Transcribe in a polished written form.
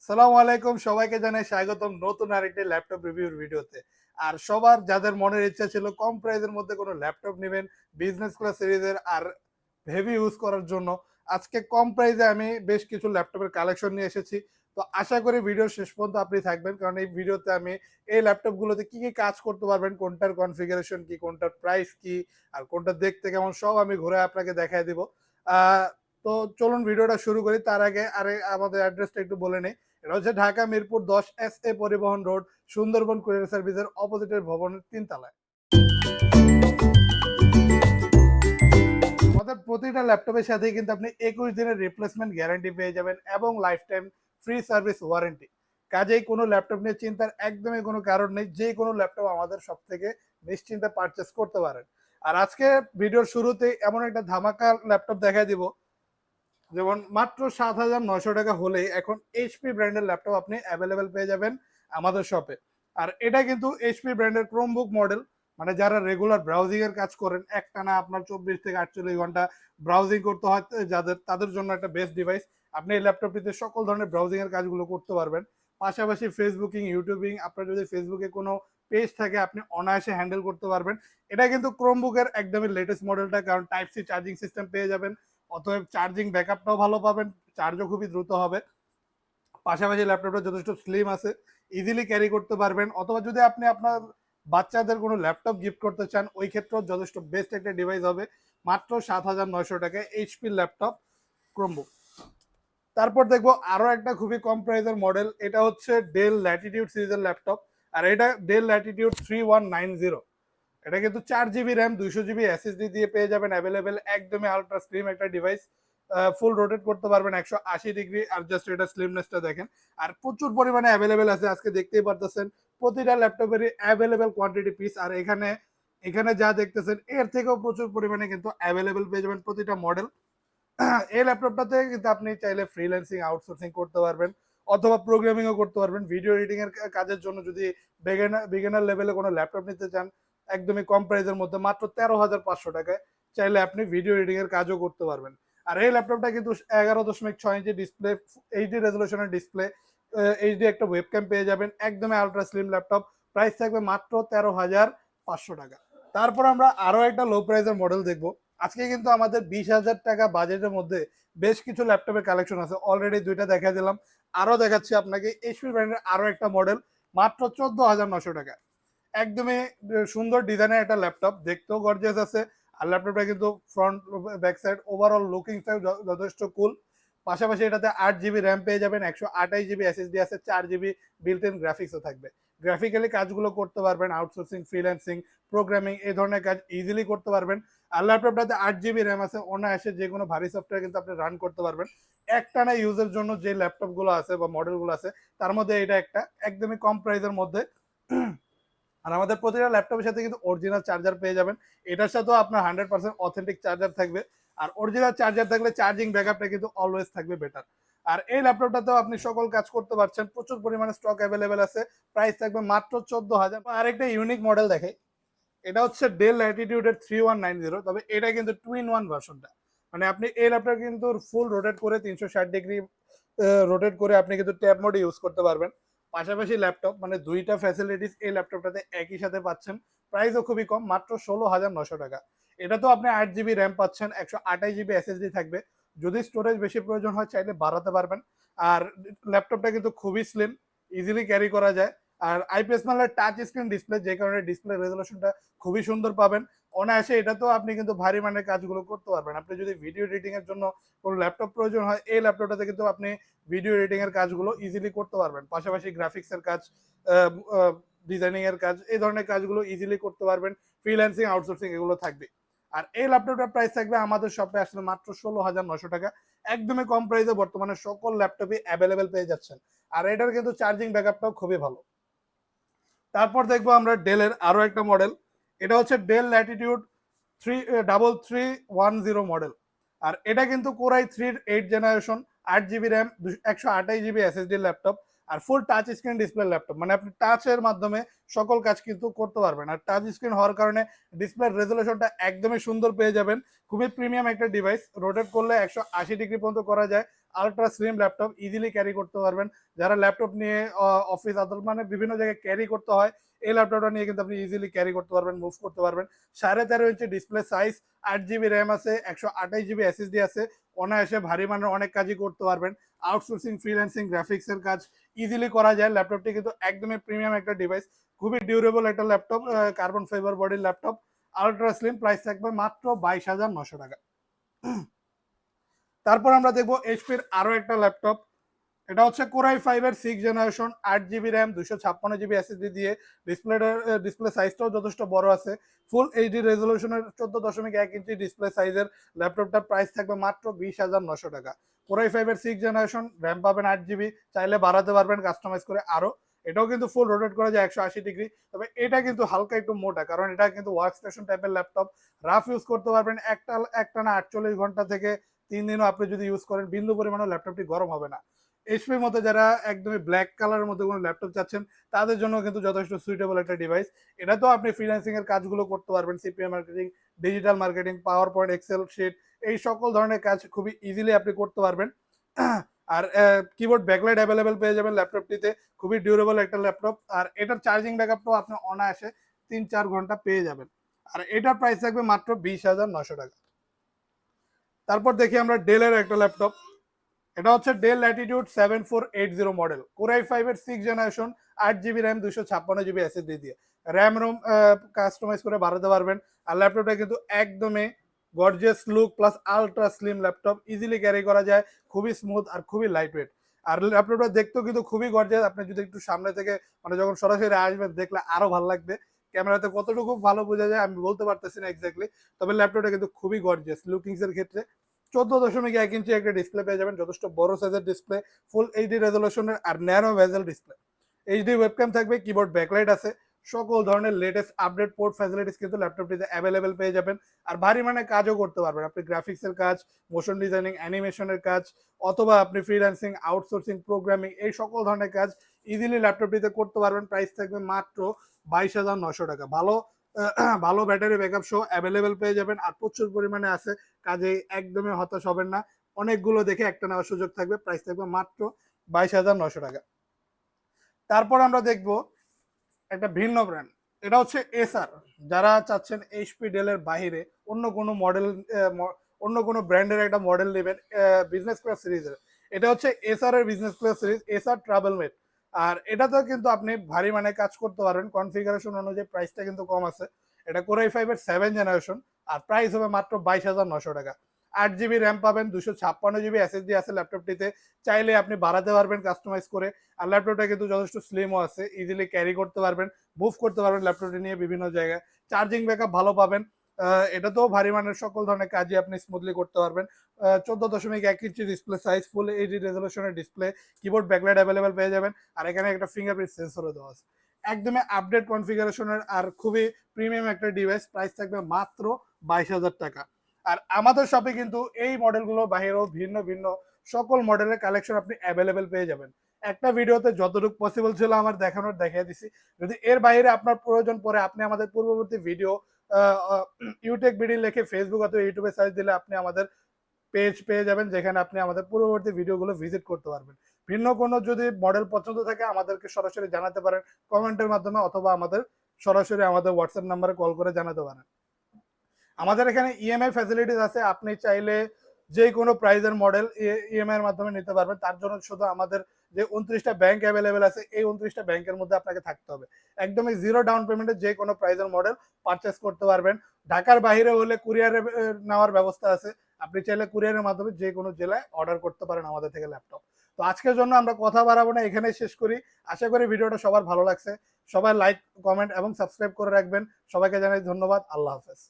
সালামু আলাইকুম, সবাইকে জানাই স্বাগতম নতুন আরেকটি ল্যাপটপ রিভিউর ভিডিওতে। আর সবার যাদের মনের ইচ্ছা ছিল কম প্রাইসের মধ্যে কোনো ল্যাপটপ নেবেন বিজনেস ক্লাস সিরিজের আর হেভি ইউজ করার জন্য, আজকে কম প্রাইসে আমি বেশ কিছু ল্যাপটপের কালেকশন নিয়ে এসেছি। তো আশা করি ভিডিও শেষ পর্যন্ত আপনি থাকবেন, কারণ এই ভিডিওতে আমি এই ল্যাপটপগুলোতে কি কি কাজ করতে পারবেন, কোনটার কনফিগারেশন কি, কোনটার প্রাইস কি, আর কোনটা দেখতে কেমন সব আমি ঘুরে আপনাকে দেখায় দিব। আহ, তো চলুন ভিডিওটা শুরু করি। তার আগে আমাদের অ্যাড্রেসটা একটু বলে নেই। এটা হচ্ছে ঢাকা মিরপুর 10 SA পরিবহন রোড, সুন্দরবন কুরিয়ার সার্ভিসের অপোজিটের ভবনের 3 তলায়। আমাদের প্রতিটা ল্যাপটপের সাথেই কিন্তু আপনি 21 দিনের রিপ্লেসমেন্ট গ্যারান্টি পেয়ে যাবেন এবং life time free service warranty. কাজেই কোনো ল্যাপটপ নিয়ে চিন্তার একদমই কোনো কারণ নেই, যে কোনো ল্যাপটপ আমাদের সব থেকে নিশ্চিন্তে পারচেস করতে পারেন। আর আজকে ভিডিওর শুরুতেই এমন একটা ধামাকা ল্যাপটপ দেখা দিব, যেমন মাত্র 7,900 টাকা হলেই এখন এইচপি ব্র্যান্ডের ল্যাপটপ আপনি অ্যাভেলেবেল পেয়ে যাবেন আমাদের শপে। আর এটা কিন্তু এইচপি ব্র্যান্ডের ক্রোমবুক মডেল, মানে যারা রেগুলার ব্রাউজিং এর কাজ করেন, একটানা আপনার 24 থেকে 48 ঘন্টা ব্রাউজিং করতে হয়, যাদের তাদের জন্য একটা বেস্ট ডিভাইস। আপনি এই ল্যাপটপটিতে সকল ধরনের ব্রাউজিং এর কাজগুলো করতে পারবেন। পাশাপাশি ফেসবুকিং, ইউটিউবিং, আপনার যদি ফেসবুকে কোনো পেজ থাকে আপনি অনায়াসে হ্যান্ডেল করতে পারবেন। এটা কিন্তু ক্রোমবুকের একদমই লেটেস্ট মডেলটা, কারণ টাইপ সি চার্জিং সিস্টেম পেয়ে যাবেন, অতএব চার্জিং ব্যাকআপটাও ভালো পাবেন, চার্জও খুবই দ্রুত হবে। পাশাপাশি ল্যাপটপটা যথেষ্ট স্লিম আছে, ইজিলি ক্যারি করতে পারবেন। অথবা যদি আপনি আপনার বাচ্চাদের কোনো ল্যাপটপ গিফট করতে চান, ওই ক্ষেত্রেও যথেষ্ট বেস্ট একটা ডিভাইস হবে। মাত্র 7,900 টাকায় এইচপি ল্যাপটপ ক্রোমবুক। তারপর দেখবো আরো একটা খুবই কম প্রাইসের মডেল, এটা হচ্ছে ডেল ল্যাটিটিউড সিরিজের ল্যাপটপ। আর এটা ডেল ল্যাটিটিউড 3190। এটা কিন্তু 4 GB র্যাম, 200 GB SSD দিয়ে পেয়ে যাবেন অ্যাভেলেবেল, একদমই আলট্রা স্লিম একটা ডিভাইস। ফুল রোটেট করতে পারবেন 180 ডিগ্রি। আর জাস্ট এটা স্লিমনেসটা দেখেন। আর প্রচুর পরিমাণে অ্যাভেলেবেল আছে, আজকে দেখতেই পারতেছেন প্রতিটা ল্যাপটপেরই অ্যাভেলেবেল কোয়ান্টিটি পিস। আর এখানে এখানে যা দেখতেছেন এর থেকেও প্রচুর পরিমাণে কিন্তু অ্যাভেলেবেল পেয়ে যাবেন প্রতিটা মডেল। এই ল্যাপটপটাতে কিন্তু আপনি চাইলে ফ্রিল্যান্সিং, আউটসোর্সিং করতে পারবেন, অথবা প্রোগ্রামিংও করতে পারবেন। ভিডিও এডিটিং এর কাজের জন্য যদি বিগিনার লেভেলে কোনো ল্যাপটপ নিতে চান, একদমই কম প্রাইসের মধ্যে মাত্র 13,500 টাকায় চাইলে আপনি ভিডিও এডিটিং এর কাজও করতে পারবেন। আর এই ল্যাপটপটা কিন্তু 11.6 ইঞ্চি ডিসপ্লে, এইচডি রেজলিউশনের ডিসপ্লে, এইচডি একটা ওয়েবক্যাম পেয়ে যাবেন, একদমই আলট্রা স্লিম ল্যাপটপ। প্রাইস থাকবে মাত্র 13,500 টাকা। তারপর আমরা আরো একটা লো প্রাইসের মডেল দেখবো। আজকে কিন্তু আমাদের 20,000 টাকা বাজেটের মধ্যে বেশ কিছু ল্যাপটপের কালেকশন আছে, অলরেডি দুইটা দেখা দিলাম, আরো দেখাচ্ছি আপনাকে এইচপি ব্র্যান্ডের আরো একটা মডেল মাত্র 14,900 টাকা। একদমই সুন্দর ডিজাইনের একটা ল্যাপটপ, দেখতেও গর্জিয়াস আছে। আর ল্যাপটপটা কিন্তু front back side overall looking যথেষ্ট কুল। পাশাপাশি এটাতে 8 GB র্যাম পেয়ে যাবেন, 128 GB SSD আছে, 4 GB বিল্ট ইন গ্রাফিক্সও থাকবে। গ্রাফিক্যালি কাজগুলো করতে পারবেন, আউটসোর্সিং, ফ্রিল্যান্সিং, প্রোগ্রামিং এই ধরনের কাজ ইজিলি করতে পারবেন। আর ল্যাপটপটাতে 8 GB র্যাম আছে, অনায়াসে যে কোনো ভারী সফটওয়্যার কিন্তু আপনি রান করতে পারবেন। একটানা ইউজের জন্য যে ল্যাপটপগুলো আছে বা মডেলগুলো আছে, তার মধ্যে এটা একটা একদমই কম প্রাইসের মধ্যে। আর আমাদের প্রতিটা ল্যাপটপের সাথে কিন্তু অরিজিনাল চার্জার পেয়ে যাবেন, এটার সাথেও আপনার 100% অথেন্টিক চার্জার থাকবে। আর অরিজিনাল চার্জার থাকলে চার্জিং ব্যাকআপটা কিন্তু অলওয়েজ থাকবে বেটার। আর এই ল্যাপটপটাতেও আপনি সকল কাজ করতে পারছেন, প্রচুর পরিমাণে স্টক অ্যাভেলেবেল আছে। প্রাইস থাকবে মাত্র 14,000। আরেকটা ইউনিক মডেল দেখে, এটা হচ্ছে ডেল ল্যাটিটিউডের 3190, তবে এটা কিন্তু টুইন ওয়ান ভার্সনটা। মানে আপনি এই ল্যাপটপ কিন্তু ফুল রোটেট করে 360 ডিগ্রি রোটেট করে আপনি কিন্তু ট্যাব মোডে ইউজ করতে পারবেন। পাশাপাশি ল্যাপটপ মানে দুইটা ফ্যাসিলিটিস এই ল্যাপটপটাতে একই সাথে পাচ্ছেন। প্রাইসও খুবই কম, মাত্র 16,900 টাকা। এটা তো আপনি 8 GB র্যাম পাচ্ছেন, 128 GB SSD থাকবে। যদি স্টোরেজ বেশি প্রয়োজন হয় চাইলে বাড়াতে পারবেন। আর ল্যাপটপটা কিন্তু খুবই স্লিম, ইজিলি ক্যারি করা যায়। আর আইপিএস মানের টাচ স্ক্রিন ডিসপ্লে, যে কারণে ডিসপ্লে রেজলিউশনটা খুবই সুন্দর পাবেন। অনায়াসে এটা তো আপনি কিন্তু ভারী মানের কাজগুলো করতে পারবেন। আপনি যদি ভিডিও এডিটিং এর জন্য কোনো ল্যাপটপ প্রয়োজন হয়, এই ল্যাপটপটাতে কিন্তু আপনি ভিডিও এডিটিং এর কাজগুলো ইজিলি করতে পারবেন। পাশাপাশি গ্রাফিক্স এর কাজ, ডিজাইনিং এর কাজ, এই ধরনের কাজগুলো ইজিলি করতে পারবেন। ফ্রিল্যান্সিং, আউটসোর্সিং এগুলো থাকবে। আর এই ল্যাপটপটার প্রাইস থাকবে আমাদের শপে আসলে মাত্র 16,900 টাকা। একদমই কম প্রাইসে বর্তমানে সকল ল্যাপটপই অ্যাভেলেবেল পেয়ে যাচ্ছেন। আর এটার কিন্তু চার্জিং ব্যাকআপটাও খুবই ভালো। তারপর দেখবো আমরা ডেলের আরো একটা মডেল, এটা হচ্ছে ডেল ল্যাটিটিউড 3310 মডেল। আর এটা কিন্তু core i 3 8 generation, 8 GB RAM, 128 GB SSD laptop. আর full touch screen display laptop, মানে আপনি টাচের মাধ্যমে সকল কাজ কিন্তু করতে পারবেন। আর টাচ স্ক্রিন হওয়ার কারণে ডিসপ্লে রেজলিউশনটা একদমই সুন্দর পেয়ে যাবেন। খুবই প্রিমিয়াম একটা ডিভাইস, রোটেট করলে 180 ডিগ্রি পর্যন্ত করা যায়। Ultra slim laptop, easily carry করতে পারবেন। যারা ল্যাপটপ নিয়ে অফিস আদালত মানে বিভিন্ন জায়গায় ক্যারি করতে হয়, এই ল্যাপটপটা নিয়ে কিন্তু আপনি ইজিলি ক্যারি করতে পারবেন, মুভ করতে পারবেন। 13.5 ইঞ্চি ডিসপ্লে সাইজ, 8 জিবি র্যাম আছে, 128 জিবি এসএসডি আছে। অনায়াসে ভারী মানের অনেক কাজই করতে পারবেন। আউটসোর্সিং, ফ্রিল্যান্সিং, গ্রাফিক্সের কাজ ইজিলি করা যায়। ল্যাপটপটি কিন্তু একদমই প্রিমিয়াম একটা ডিভাইস, খুবই ডিউরেবল একটা ল্যাপটপ, কার্বন ফাইবার বডির ল্যাপটপ, আলট্রা স্লিম। প্রাইস থাকবে মাত্র 22,900 টাকা। তারপর আমরা দেখবো এইচপির আরো একটা ল্যাপটপ। এটা হচ্ছে কোরাই 5 এর 6 generation, 8 GB RAM, 256 GB SSD দিয়ে। ডিসপ্লে সাইজটাও যথেষ্ট বড় আছে, ফুল এইচডি রেজলিউশনের 14.1 ইঞ্চি ডিসপ্লে সাইজের ল্যাপটপটার প্রাইস থাকবে মাত্র 20,900 টাকা। কোরাই 5 এর 6 জেনারেশন, র্যাম পাবেন 8 জিবি, চাইলে বাড়াতে পারবেন কাস্টমাইজ করে আরো। এটাও কিন্তু ফুল রোটেট করা যায় 180 ডিগ্রি। তবে এটা কিন্তু হালকা একটু মোটা, কারণ এটা কিন্তু ওয়ার্ক স্টেশন টাইপের ল্যাপটপ। রাফ ইউজ করতে পারবেন, একটানা 48 ঘন্টা থেকে 3 দিনও আপনি যদি ইউজ করেন বিন্দু পরিমাণও ল্যাপটপটি গরম হবে না। এইচপির মধ্যে যারা একদমই ব্ল্যাক কালারের মধ্যে কোনো ল্যাপটপ চাচ্ছেন তাদের জন্য কিন্তু যথেষ্ট সুইটেবল একটা ডিভাইস। এটা তো আপনি ফ্রিল্যান্সিং এর কাজগুলো করতে পারবেন, CPM marketing, digital marketing, PowerPoint, Excel sheet, এই সকল ধরনের কাজ খুবই ইজিলি আপনি করতে পারবেন। আর কিবোর্ড ব্যাকলাইট অ্যাভেলেবেল পেয়ে যাবেন ল্যাপটপটিতে, খুবই ডিউরেবল একটা ল্যাপটপ। আর এটার চার্জিং ব্যাকআপটাও আপনি অনায়াসে 3-4 ঘন্টা পেয়ে যাবেন। আর এটার প্রাইস থাকবে মাত্র 20,900 টাকা। তারপর দেখি আমরা ডেলের একটা ল্যাপটপ। এটা হচ্ছে ডেল ল্যাটিটিউড 7480 মডেল, কোরাই 5 এর 6 generation, 8 GB RAM, 256 GB SSD দিয়ে। র্যাম রোম কাস্টমাইজ করে বাড়াতে পারবেন। আর ল্যাপটপটা কিন্তু একদমই gorgeous look plus ultra slim laptop, easily carry করা যায়, খুবই স্মুথ আর খুবই লাইট ওয়েট। আর ল্যাপটপটা দেখতেও কিন্তু খুবই গর্জিয়াস। আপনি যদি একটু সামনে থেকে মানে যখন সরাসরি আসবেন দেখলে আরো ভালো লাগবে। ক্যামেরাতে কতটুকু ভালো বোঝা যায় আমি বলতে পারতেছি না এক্স্যাক্টলি, তবে ল্যাপটপটা কিন্তু খুবই গর্জিয়াস লুকিংস এর ক্ষেত্রে। 14.1 ইঞ্চি একটা ডিসপ্লে পেয়ে যাবেন, যথেষ্ট বড় সাইজের ডিসপ্লে, ফুল এইচডি রেজলিউশনের আর narrow bezel display. HD webcam থাকবে, কিবোর্ড ব্যাকলাইট আছে। সকল ধরনের লেটেস্ট আপডেট পোর্ট ফ্যাসিলিটিস কিন্তু ল্যাপটপটিতে অ্যাভেলেবেল পেয়ে যাবেন। আর ভারী মানে কাজও করতে পারবেন, আপনি গ্রাফিক্সের কাজ, মোশন ডিজাইনিং, অ্যানিমেশনের কাজ, অথবা আপনি ফ্রিল্যান্সিং, আউটসোর্সিং, প্রোগ্রামিং, এই সকল ধরনের কাজ ইজিলি ল্যাপটপটিতে করতে পারবেন। প্রাইস থাকবে মাত্র 22,900 টাকা। ভালো ব্যাটারি ব্যাকআপ সহ অ্যাভেলেবেল পেয়ে যাবেন, আর প্রচুর পরিমাণে আছে, কাজে একদমই হতাশ হবেন না। অনেকগুলো দেখে একটা নেওয়ার সুযোগ থাকবে। প্রাইস থাকবে মাত্র 22,900 টাকা। তারপর আমরা দেখব একটা ভিন্ন ব্র্যান্ড। এটা হচ্ছে এসআর। যারা চাচ্ছেন এইচপি ডেলের বাহিরে অন্য কোনো মডেল, অন্য কোনো ব্র্যান্ডের একটা মডেল নেবেন বিজনেস ক্লাস সিরিজের, এটা হচ্ছে এসআর এর business class series, Acer TravelMate. আর এটাতেও কিন্তু আপনি ভারী মানে কাজ করতে পারবেন। কনফিগারেশন অনুযায়ী প্রাইসটা কিন্তু কম আছে। এটা কোরাই 5 এর 7 জেনারেশন, আর প্রাইস হবে মাত্র 22,900 টাকা। 8 জিবি র্যাম পাবেন, 256 জিবি এসএসডি আছে ল্যাপটপটিতে, চাইলে আপনি বাড়াতে পারবেন কাস্টমাইজ করে। আর ল্যাপটপটা কিন্তু যথেষ্ট স্লিমও আছে, ইজিলি ক্যারি করতে পারবেন, মুভ করতে পারবেন ল্যাপটপটি নিয়ে বিভিন্ন জায়গায়। চার্জিং ব্যাকআপ ভালো পাবেন। এটাতেও ভারী মানের সকল ধরনের কাজই আপনি স্মুথলি করতে পারবেন। 14.1 inch display size, full HD রেজলিউশনের ডিসপ্লে, কিবোর্ড ব্যাকলাইট অ্যাভেলেবেল পেয়ে যাবেন। আর এখানে একটা ফিঙ্গারপ্রিন্ট সেন্সরও দেওয়া আছে, একদমই আপডেট কনফিগারেশনের আর খুবই প্রিমিয়াম একটা ডিভাইস। প্রাইস থাকবে মাত্র 22,000 টাকা। আর আমাদের শপে কিন্তু এই মডেলগুলো বাহিরেও ভিন্ন ভিন্ন সকল মডেলের কালেকশন আপনি অ্যাভেলেবেল পেয়ে যাবেন। একটা ভিডিওতে যতটুকু পসিবল ছিল আমার দেখানোর দেখিয়ে দিছি। যদি এর বাইরে আপনার প্রয়োজন পড়ে, আপনি আমাদের পূর্ববর্তী ভিডিও ইউটেক বিডি লিখে ফেসবুক অথবা ইউটিউবে সার্চ দিলে আপনি আমাদের পেজ পেয়ে যাবেন, যেখানে আপনি আমাদের পূর্ববর্তী ভিডিওগুলো ভিজিট করতে পারবেন। ভিন্ন কোনো যদি মডেল পছন্দ থাকে আমাদেরকে সরাসরি জানাতে পারেন কমেন্টের মাধ্যমে, অথবা আমাদের সরাসরি আমাদের হোয়াটসঅ্যাপ নাম্বারে কল করে জানাতে পারেন। আমাদের এখানে ইএমআই ফ্যাসিলিটিস আছে, আপনি চাইলে যে কোনো প্রাইজের মডেল ইএমআই এর মাধ্যমে নিতে পারবেন। তার জন্য শুধু আমাদের যে 29টা ব্যাংক অ্যাভেলেবেল আছে, এই 29টা ব্যাংকের মধ্যে আপনাকে থাকতে হবে। একদমই জিরো ডাউন পেমেন্টে যে কোনো প্রাইজের মডেল পারচেস করতে পারবেন। ঢাকার বাইরে হলে কুরিয়ারে নেওয়ার ব্যবস্থা আছে, আপনি চাইলে কুরিয়ারের মাধ্যমে যে কোনো জেলায় অর্ডার করতে পারেন আমাদের থেকে ল্যাপটপ। তো আজকের জন্য আমরা কথা বাড়াবো না, এখানেই শেষ করি। আশা করি ভিডিওটা সবার ভালো লাগছে। সবাই লাইক, কমেন্ট এবং সাবস্ক্রাইব করে রাখবেন। সবাইকে জানাই ধন্যবাদ। আল্লাহ হাফেজ।